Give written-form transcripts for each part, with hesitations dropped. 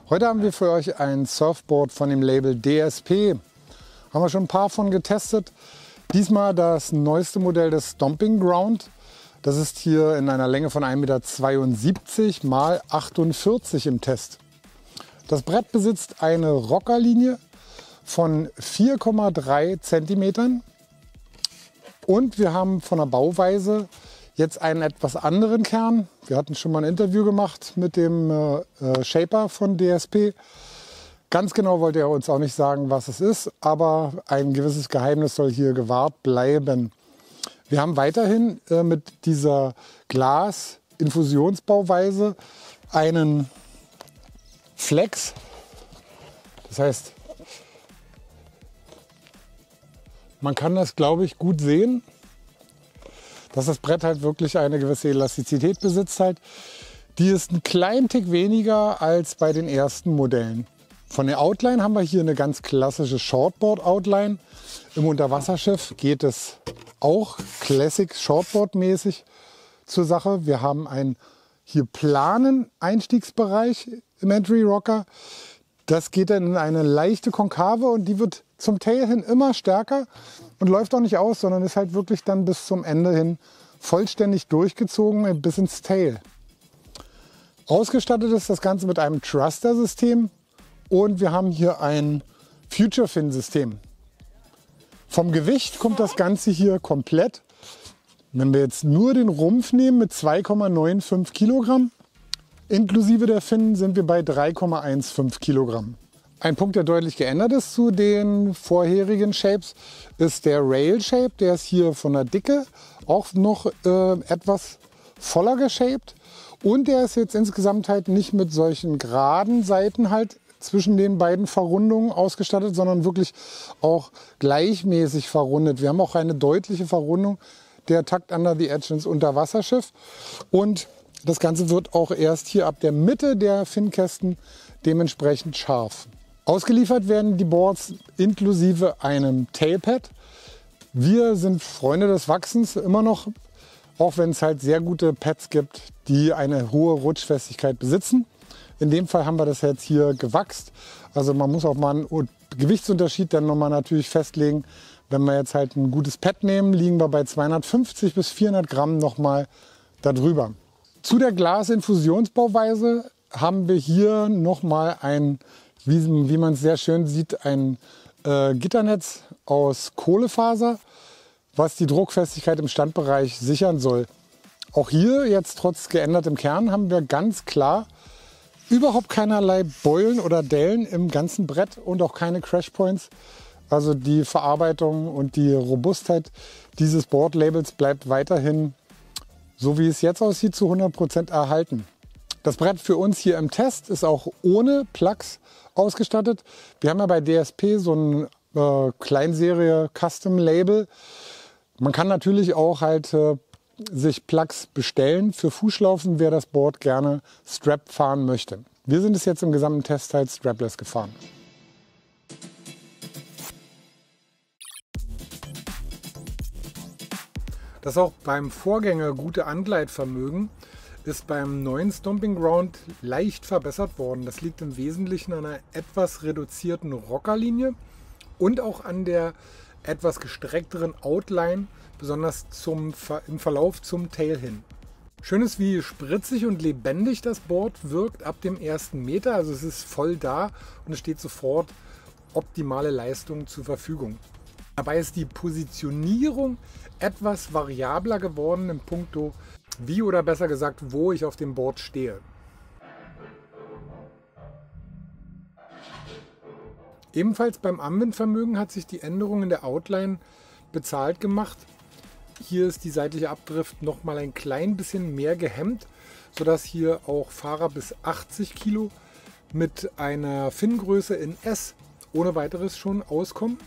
Heute haben wir für euch ein Surfboard von dem Label DSP. Haben wir schon ein paar von getestet. Diesmal das neueste Modell des Stomping Ground. Das ist hier in einer Länge von 1,72 m x 48 im Test. Das Brett besitzt eine Rockerlinie von 4,3 cm. Und wir haben von der Bauweise jetzt einen etwas anderen Kern. Wir hatten schon mal ein Interview gemacht mit dem Shaper von DSP. Ganz genau wollte er uns auch nicht sagen, was es ist, aber ein gewisses Geheimnis soll hier gewahrt bleiben. Wir haben weiterhin mit dieser Glas-Infusionsbauweise einen Flex. Das heißt, man kann das, glaube ich, gut sehen, dass das Brett halt wirklich eine gewisse Elastizität besitzt. Die ist einen kleinen Tick weniger als bei den ersten Modellen. Von der Outline haben wir hier eine ganz klassische Shortboard-Outline. Im Unterwasserschiff geht es auch Classic Shortboard-mäßig zur Sache. Wir haben einen hier planen Einstiegsbereich im Entry Rocker. Das geht dann in eine leichte Konkave und die wird zum Tail hin immer stärker und läuft auch nicht aus, sondern ist halt wirklich dann bis zum Ende hin vollständig durchgezogen bis ins Tail. Ausgestattet ist das Ganze mit einem Thruster-System und wir haben hier ein Future-Fin-System. Vom Gewicht kommt das Ganze hier komplett. Wenn wir jetzt nur den Rumpf nehmen mit 2,95 Kilogramm, inklusive der Finnen sind wir bei 3,15 Kilogramm. Ein Punkt, der deutlich geändert ist zu den vorherigen Shapes, ist der Rail Shape. Der ist hier von der Dicke auch noch etwas voller geshaped. Und der ist jetzt insgesamt halt nicht mit solchen geraden Seiten halt zwischen den beiden Verrundungen ausgestattet, sondern wirklich auch gleichmäßig verrundet. Wir haben auch eine deutliche Verrundung der Tucked Under the Edge ins Unterwasserschiff. Und das Ganze wird auch erst hier ab der Mitte der Finnkästen dementsprechend scharf. Ausgeliefert werden die Boards inklusive einem Tailpad. Wir sind Freunde des Wachsens immer noch, auch wenn es halt sehr gute Pads gibt, die eine hohe Rutschfestigkeit besitzen. In dem Fall haben wir das jetzt hier gewachst. Also man muss auch mal einen Gewichtsunterschied dann nochmal natürlich festlegen. Wenn wir jetzt halt ein gutes Pad nehmen, liegen wir bei 250 bis 400 Gramm nochmal darüber. Zu der Glasinfusionsbauweise haben wir hier nochmal ein, wie man es sehr schön sieht, ein Gitternetz aus Kohlefaser, was die Druckfestigkeit im Standbereich sichern soll. Auch hier jetzt trotz geändertem Kern haben wir ganz klar überhaupt keinerlei Beulen oder Dellen im ganzen Brett und auch keine Crashpoints. Also die Verarbeitung und die Robustheit dieses Boardlabels bleibt weiterhin, so wie es jetzt aussieht, zu 100% erhalten. Das Brett für uns hier im Test ist auch ohne Plugs ausgestattet. Wir haben ja bei DSP so ein Kleinserie Custom Label. Man kann natürlich auch halt sich Plugs bestellen für Fußschlaufen, wer das Board gerne Strap fahren möchte. Wir sind es jetzt im gesamten Test halt strapless gefahren. Das auch beim Vorgänger gute Angleitvermögen ist beim neuen Stomping Ground leicht verbessert worden. Das liegt im Wesentlichen an einer etwas reduzierten Rockerlinie und auch an der etwas gestreckteren Outline, besonders im Verlauf zum Tail hin. Schön ist, wie spritzig und lebendig das Board wirkt ab dem ersten Meter. Also es ist voll da und es steht sofort optimale Leistung zur Verfügung. Dabei ist die Positionierung etwas variabler geworden in puncto wie oder besser gesagt, wo ich auf dem Board stehe. Ebenfalls beim Anwendvermögen hat sich die Änderung in der Outline bezahlt gemacht. Hier ist die seitliche Abdrift noch mal ein klein bisschen mehr gehemmt, sodass hier auch Fahrer bis 80 Kilo mit einer Finngröße in S ohne weiteres schon auskommen.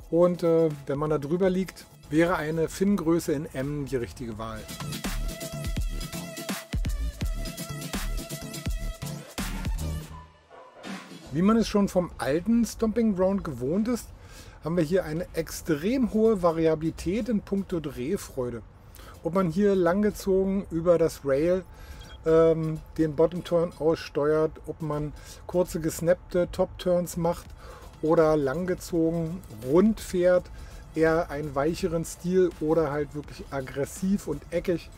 Und wenn man da drüber liegt, wäre eine Finngröße in M die richtige Wahl. Wie man es schon vom alten Stomping Ground gewohnt ist, haben wir hier eine extrem hohe Variabilität in puncto Drehfreude. Ob man hier langgezogen über das Rail den Bottom Turn aussteuert, ob man kurze gesnappte Top Turns macht oder langgezogen rund fährt, eher einen weicheren Stil oder halt wirklich aggressiv und eckig.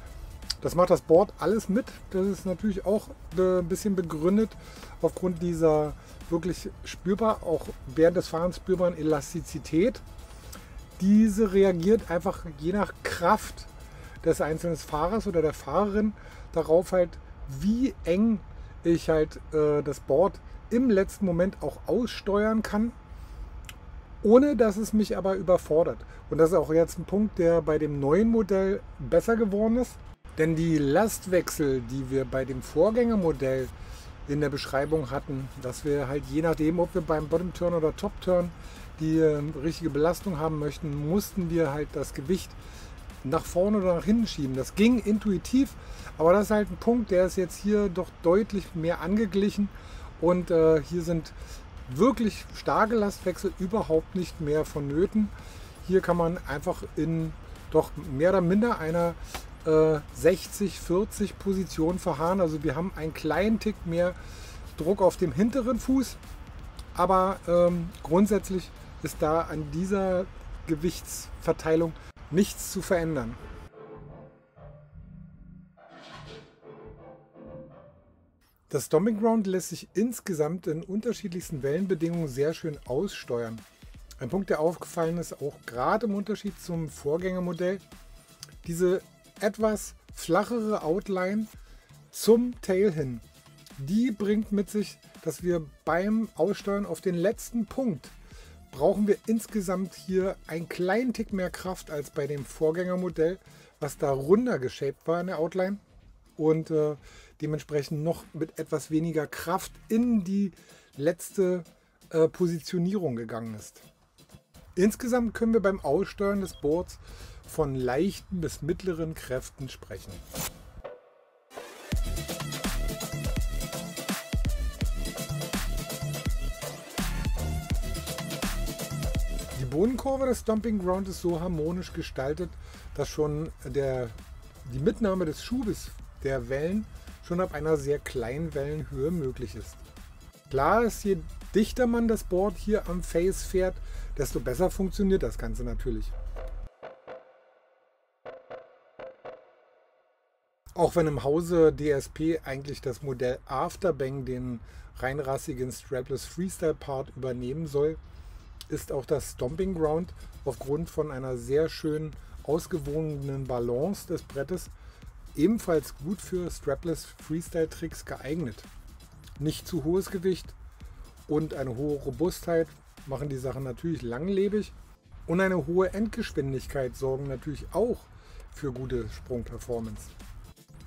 Das macht das Board alles mit. Das ist natürlich auch ein bisschen begründet aufgrund dieser wirklich spürbar, auch während des Fahrens spürbaren Elastizität. Diese reagiert einfach je nach Kraft des einzelnen Fahrers oder der Fahrerin darauf halt, wie eng ich halt das Board im letzten Moment auch aussteuern kann, ohne dass es mich aber überfordert. Und das ist auch jetzt ein Punkt, der bei dem neuen Modell besser geworden ist. Denn die Lastwechsel, die wir bei dem Vorgängermodell in der Beschreibung hatten, dass wir halt je nachdem, ob wir beim Bottom Turn oder Top Turn die richtige Belastung haben möchten, mussten wir halt das Gewicht nach vorne oder nach hinten schieben. Das ging intuitiv, aber das ist halt ein Punkt, der ist jetzt hier doch deutlich mehr angeglichen und hier sind wirklich starke Lastwechsel überhaupt nicht mehr vonnöten. Hier kann man einfach in doch mehr oder minder einer 60-40 Position verharren. Also wir haben einen kleinen Tick mehr Druck auf dem hinteren Fuß, aber grundsätzlich ist da an dieser Gewichtsverteilung nichts zu verändern. Das Stomping Ground lässt sich insgesamt in unterschiedlichsten Wellenbedingungen sehr schön aussteuern. Ein Punkt, der aufgefallen ist, auch gerade im Unterschied zum Vorgängermodell, diese etwas flachere Outline zum Tail hin. Die bringt mit sich, dass wir beim Aussteuern auf den letzten Punkt brauchen wir insgesamt hier einen kleinen Tick mehr Kraft als bei dem Vorgängermodell, was da runder geshaped war in der Outline und dementsprechend noch mit etwas weniger Kraft in die letzte Positionierung gegangen ist. Insgesamt können wir beim Aussteuern des Boards von leichten bis mittleren Kräften sprechen. Die Bodenkurve des Stomping Ground ist so harmonisch gestaltet, dass schon die Mitnahme des Schubes der Wellen schon ab einer sehr kleinen Wellenhöhe möglich ist. Klar ist, je dichter man das Board hier am Face fährt, desto besser funktioniert das Ganze natürlich. Auch wenn im Hause DSP eigentlich das Modell Afterbang den reinrassigen Strapless Freestyle Part übernehmen soll, ist auch das Stomping Ground aufgrund von einer sehr schön ausgewogenen Balance des Brettes ebenfalls gut für Strapless Freestyle Tricks geeignet. Nicht zu hohes Gewicht und eine hohe Robustheit machen die Sachen natürlich langlebig und eine hohe Endgeschwindigkeit sorgen natürlich auch für gute Sprungperformance.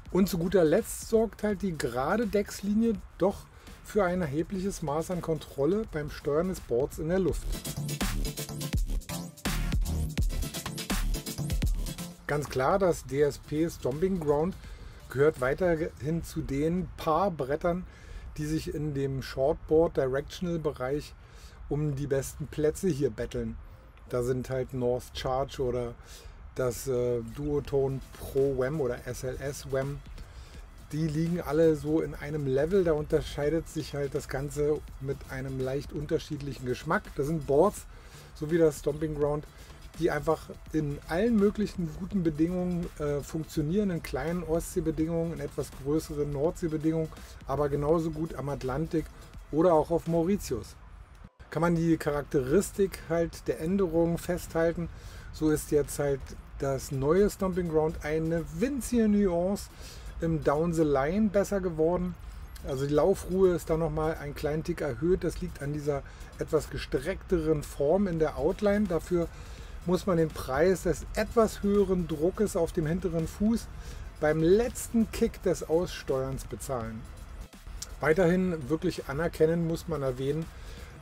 Und zu guter Letzt sorgt halt die gerade Deckslinie doch für ein erhebliches Maß an Kontrolle beim Steuern des Boards in der Luft. Ganz klar, das DSP Stomping Ground gehört weiterhin zu den paar Brettern, die sich in dem Shortboard Directional Bereich um die besten Plätze hier betteln. Da sind halt North Charge oder das Duotone Pro WEM oder SLS WEM. Die liegen alle so in einem Level, da unterscheidet sich halt das Ganze mit einem leicht unterschiedlichen Geschmack. Das sind Boards, so wie das Stomping Ground, die einfach in allen möglichen guten Bedingungen funktionieren, in kleinen Ostseebedingungen, in etwas größeren Nordseebedingungen, aber genauso gut am Atlantik oder auch auf Mauritius. Kann man die Charakteristik halt der Änderungen festhalten, so ist jetzt halt das neue Stomping Ground eine winzige Nuance im Down the Line besser geworden. Also die Laufruhe ist da nochmal einen kleinen Tick erhöht. Das liegt an dieser etwas gestreckteren Form in der Outline. Dafür muss man den Preis des etwas höheren Druckes auf dem hinteren Fuß beim letzten Kick des Aussteuerns bezahlen. Weiterhin wirklich anerkennen muss man erwähnen,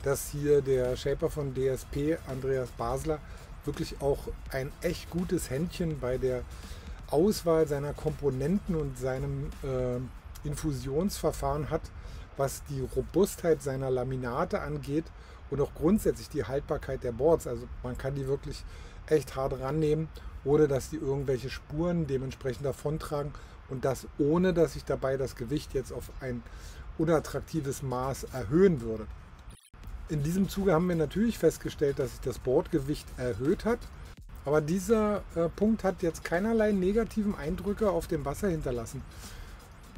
dass hier der Shaper von DSP, Andreas Basler, wirklich auch ein echt gutes Händchen bei der Auswahl seiner Komponenten und seinem Infusionsverfahren hat, was die Robustheit seiner Laminate angeht und auch grundsätzlich die Haltbarkeit der Boards. Also man kann die wirklich echt hart rannehmen, ohne dass die irgendwelche Spuren dementsprechend davontragen Und das ohne, dass ich dabei das Gewicht jetzt auf ein unattraktives Maß erhöhen würde. In diesem Zuge haben wir natürlich festgestellt, dass sich das Bordgewicht erhöht hat. Aber dieser Punkt hat jetzt keinerlei negativen Eindrücke auf dem Wasser hinterlassen.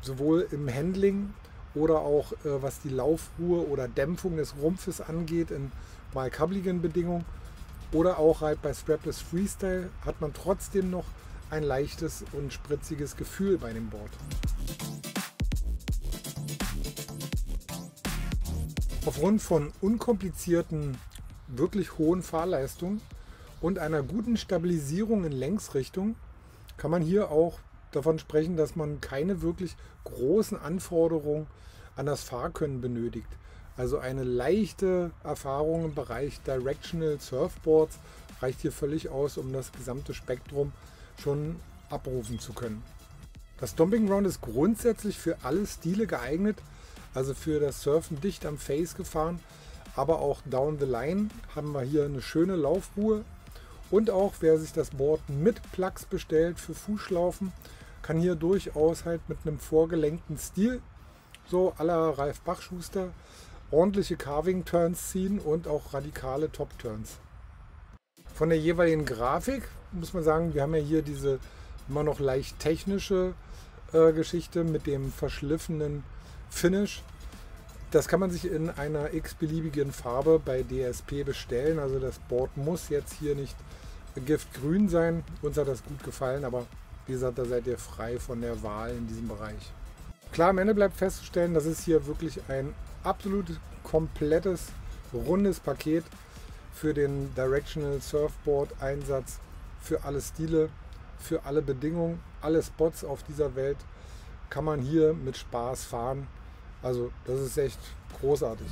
Sowohl im Handling oder auch was die Laufruhe oder Dämpfung des Rumpfes angeht in mal kabbligen Bedingungen. Oder auch halt bei Strapless Freestyle hat man trotzdem noch ein leichtes und spritziges Gefühl bei dem Board. Aufgrund von unkomplizierten, wirklich hohen Fahrleistungen und einer guten Stabilisierung in Längsrichtung kann man hier auch davon sprechen, dass man keine wirklich großen Anforderungen an das Fahrkönnen benötigt. Also eine leichte Erfahrung im Bereich Directional Surfboards reicht hier völlig aus, um das gesamte Spektrum schon abrufen zu können. Das Stomping Ground ist grundsätzlich für alle Stile geeignet, also für das Surfen dicht am Face gefahren, aber auch down the line haben wir hier eine schöne Laufruhe. Und auch wer sich das Board mit Plugs bestellt für Fußschlaufen, kann hier durchaus halt mit einem vorgelenkten Stil, so à la Ralf Bachschuster, ordentliche Carving Turns ziehen und auch radikale Top Turns. Von der jeweiligen Grafik muss man sagen, wir haben ja hier diese immer noch leicht technische Geschichte mit dem verschliffenen Finish. Das kann man sich in einer x-beliebigen Farbe bei DSP bestellen. Also das Board muss jetzt hier nicht giftgrün sein. Uns hat das gut gefallen, aber wie gesagt, da seid ihr frei von der Wahl in diesem Bereich. Klar, am Ende bleibt festzustellen, das ist hier wirklich ein absolut komplettes, rundes Paket für den Directional Surfboard Einsatz, für alle Stile, für alle Bedingungen, alle Spots auf dieser Welt kann man hier mit Spaß fahren. Also das ist echt großartig.